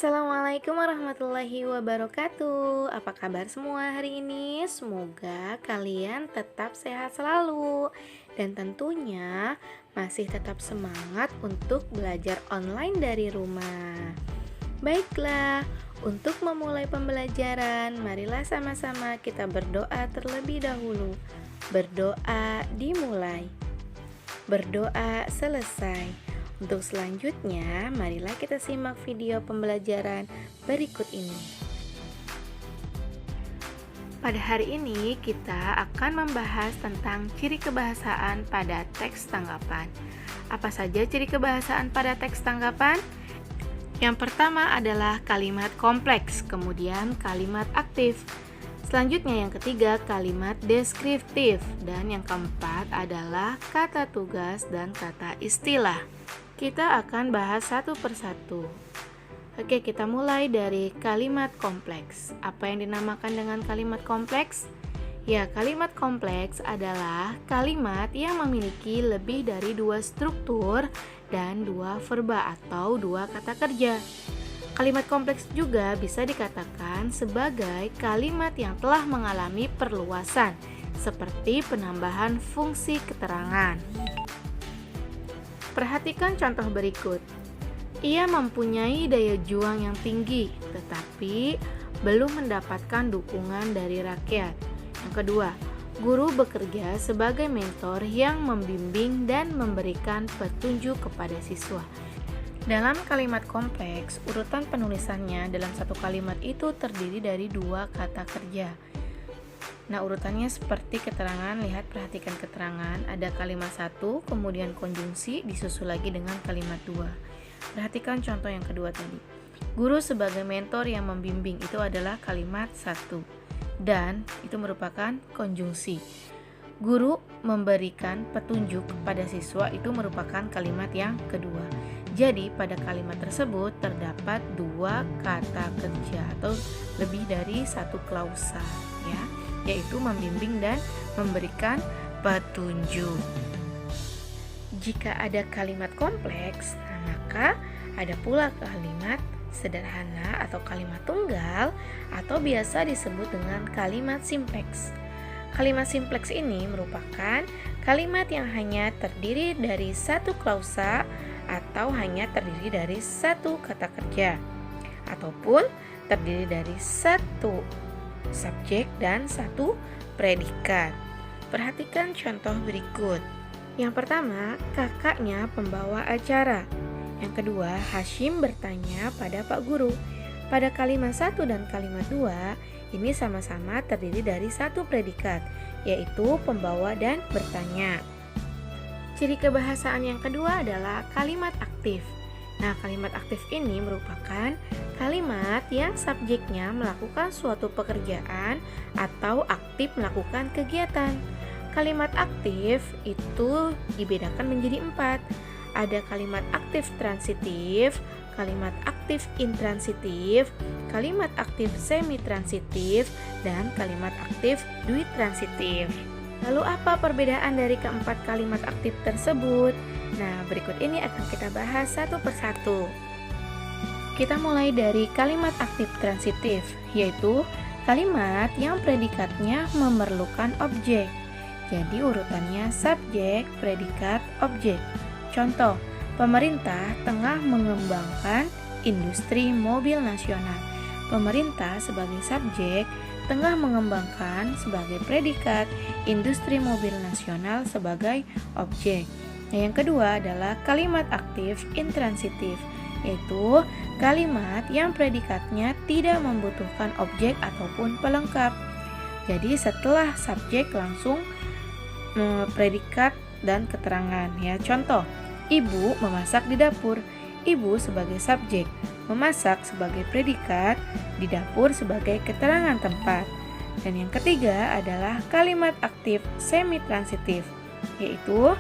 Assalamualaikum warahmatullahi wabarakatuh. Apa kabar semua hari ini? Semoga kalian tetap sehat selalu dan tentunya masih tetap semangat untuk belajar online dari rumah. Baiklah, untuk memulai pembelajaran, marilah sama-sama kita berdoa terlebih dahulu. Berdoa dimulai, berdoa selesai. Untuk selanjutnya, marilah kita simak video pembelajaran berikut ini. Pada hari ini, kita akan membahas tentang ciri kebahasaan pada teks tanggapan. Apa saja ciri kebahasaan pada teks tanggapan? Yang pertama adalah kalimat kompleks, kemudian kalimat aktif. Selanjutnya yang ketiga kalimat deskriptif, dan yang keempat adalah kata tugas dan kata istilah. Kita akan bahas satu persatu. Oke, kita mulai dari kalimat kompleks. Apa yang dinamakan dengan kalimat kompleks? Ya, kalimat kompleks adalah kalimat yang memiliki lebih dari dua struktur dan dua verba atau dua kata kerja. Kalimat kompleks juga bisa dikatakan sebagai kalimat yang telah mengalami perluasan, seperti penambahan fungsi keterangan. Perhatikan contoh berikut. Ia mempunyai daya juang yang tinggi, tetapi belum mendapatkan dukungan dari rakyat. Yang kedua, guru bekerja sebagai mentor yang membimbing dan memberikan petunjuk kepada siswa. Dalam kalimat kompleks, urutan penulisannya dalam satu kalimat itu terdiri dari dua kata kerja. Nah, urutannya seperti keterangan, perhatikan keterangan, ada kalimat satu, kemudian konjungsi, disusul lagi dengan kalimat dua. Perhatikan contoh yang kedua tadi. Guru sebagai mentor yang membimbing itu adalah kalimat satu, dan itu merupakan konjungsi. Guru memberikan petunjuk kepada siswa itu merupakan kalimat yang kedua. Jadi, pada kalimat tersebut terdapat dua kata kerja atau lebih dari satu klausa, yaitu membimbing dan memberikan petunjuk. Jika ada kalimat kompleks, maka ada pula kalimat sederhana atau kalimat tunggal atau biasa disebut dengan kalimat simpleks. Kalimat simpleks ini merupakan kalimat yang hanya terdiri dari satu klausa atau hanya terdiri dari satu kata kerja ataupun terdiri dari satu subjek dan satu predikat. Perhatikan contoh berikut. Yang pertama, kakaknya pembawa acara. Yang kedua, Hashim bertanya pada Pak Guru. Pada kalimat 1 dan kalimat 2, ini sama-sama terdiri dari satu predikat, yaitu pembawa dan bertanya. Ciri kebahasaan yang kedua adalah kalimat aktif. Nah, kalimat aktif ini merupakan kalimat yang subjeknya melakukan suatu pekerjaan atau aktif melakukan kegiatan. Kalimat aktif itu dibedakan menjadi 4. Ada kalimat aktif transitif, kalimat aktif intransitif, kalimat aktif semi-transitif, dan kalimat aktif duitransitif. Lalu apa perbedaan dari keempat kalimat aktif tersebut? Nah, berikut ini akan kita bahas satu persatu. Kita mulai dari kalimat aktif transitif, yaitu kalimat yang predikatnya memerlukan objek. Jadi urutannya subjek, predikat, objek. Contoh, pemerintah tengah mengembangkan industri mobil nasional. Pemerintah sebagai subjek tengah mengembangkan sebagai predikat, industri mobil nasional sebagai objek. Nah, yang kedua adalah kalimat aktif intransitif, yaitu kalimat yang predikatnya tidak membutuhkan objek ataupun pelengkap. Jadi setelah subjek langsung predikat dan keterangan. Contoh, ibu memasak di dapur. Ibu sebagai subjek, memasak sebagai predikat, di dapur sebagai keterangan tempat. Dan yang ketiga adalah kalimat aktif semi-transitif, yaitu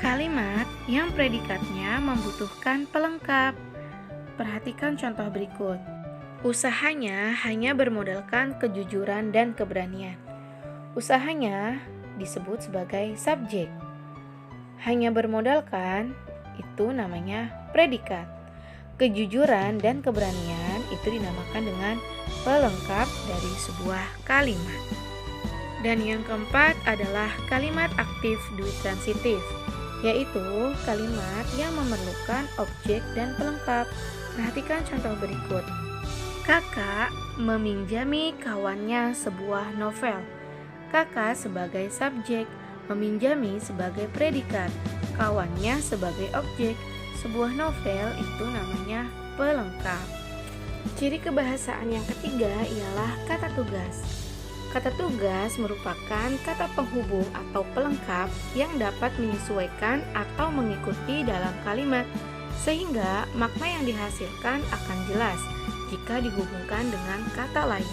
kalimat yang predikatnya membutuhkan pelengkap. Perhatikan contoh berikut. Usahanya hanya bermodalkan kejujuran dan keberanian. Usahanya disebut sebagai subjek. Hanya bermodalkan itu namanya predikat. Kejujuran dan keberanian itu dinamakan dengan pelengkap dari sebuah kalimat. Dan yang keempat adalah kalimat aktif dui transitif, yaitu kalimat yang memerlukan objek dan pelengkap. Perhatikan contoh berikut. Kakak meminjami kawannya sebuah novel. Kakak sebagai subjek, meminjami sebagai predikat, kawannya sebagai objek. Sebuah novel itu namanya pelengkap. Ciri kebahasaan yang ketiga ialah kata tugas. Kata tugas merupakan kata penghubung atau pelengkap yang dapat menyesuaikan atau mengikuti dalam kalimat, sehingga makna yang dihasilkan akan jelas jika dihubungkan dengan kata lain.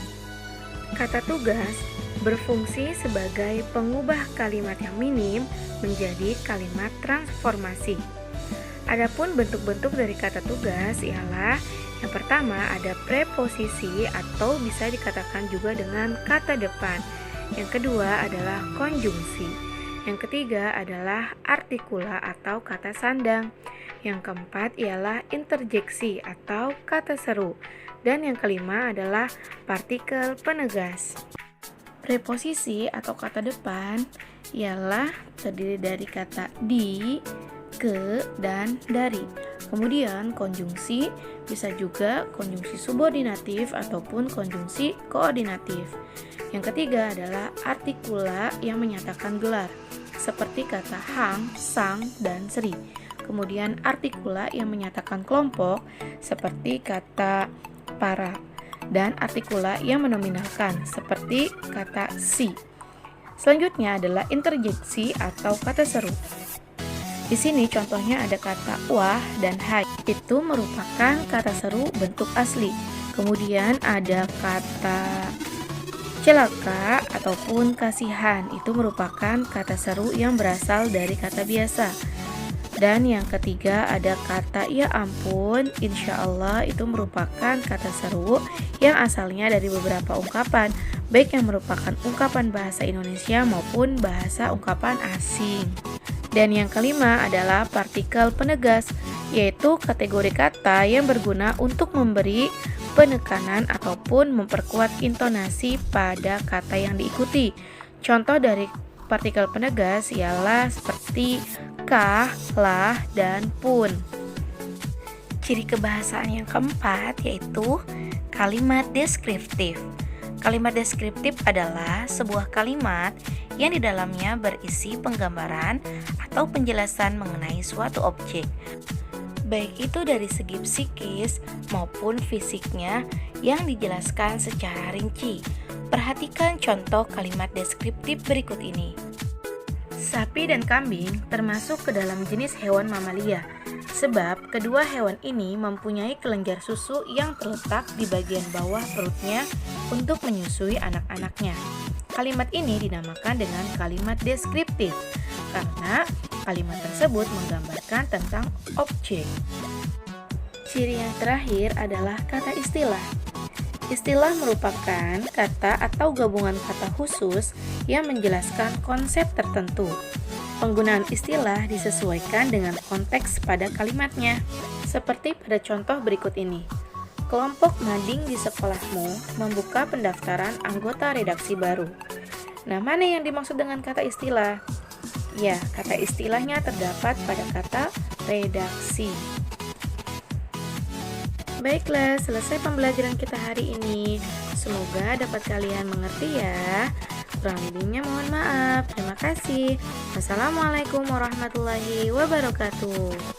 Kata tugas berfungsi sebagai pengubah kalimat yang minim menjadi kalimat transformasi. Adapun bentuk-bentuk dari kata tugas ialah yang pertama ada preposisi atau bisa dikatakan juga dengan kata depan. Yang kedua adalah konjungsi. Yang ketiga adalah artikula atau kata sandang. Yang keempat ialah interjeksi atau kata seru. Dan yang kelima adalah partikel penegas. Preposisi atau kata depan ialah terdiri dari kata di, ke, dan dari. Kemudian konjungsi bisa juga konjungsi subordinatif ataupun konjungsi koordinatif. Yang ketiga adalah artikula yang menyatakan gelar, seperti kata hang, sang, dan sri. Kemudian artikula yang menyatakan kelompok, seperti kata para. Dan artikula yang menominalkan, seperti kata si. Selanjutnya adalah interjeksi atau kata seru. Di sini contohnya ada kata wah dan hai. Itu merupakan kata seru bentuk asli. Kemudian ada kata celaka ataupun kasihan. Itu merupakan kata seru yang berasal dari kata biasa. Dan yang ketiga ada kata ya ampun, insya Allah. Itu merupakan kata seru yang asalnya dari beberapa ungkapan, baik yang merupakan ungkapan bahasa Indonesia maupun bahasa ungkapan asing. Dan yang kelima adalah partikel penegas, yaitu kategori kata yang berguna untuk memberi penekanan ataupun memperkuat intonasi pada kata yang diikuti. Contoh dari partikel penegas ialah seperti kah, lah, dan pun. Ciri kebahasaan yang keempat yaitu kalimat deskriptif. Kalimat deskriptif adalah sebuah kalimat yang di dalamnya berisi penggambaran atau penjelasan mengenai suatu objek, baik itu dari segi psikis maupun fisiknya yang dijelaskan secara rinci. Perhatikan contoh kalimat deskriptif berikut ini. Sapi dan kambing termasuk ke dalam jenis hewan mamalia, sebab kedua hewan ini mempunyai kelenjar susu yang terletak di bagian bawah perutnya untuk menyusui anak-anaknya. Kalimat ini dinamakan dengan kalimat deskriptif karena kalimat tersebut menggambarkan tentang objek. Ciri yang terakhir adalah kata istilah. Istilah merupakan kata atau gabungan kata khusus yang menjelaskan konsep tertentu. Penggunaan istilah disesuaikan dengan konteks pada kalimatnya. Seperti pada contoh berikut ini. Kelompok mading di sekolahmu membuka pendaftaran anggota redaksi baru. Nah, mana yang dimaksud dengan kata istilah? Ya, kata istilahnya terdapat pada kata redaksi. Baiklah, selesai pembelajaran kita hari ini. Semoga dapat kalian mengerti ya. Kurang lebihnya mohon maaf. Terima kasih. Wassalamualaikum warahmatullahi wabarakatuh.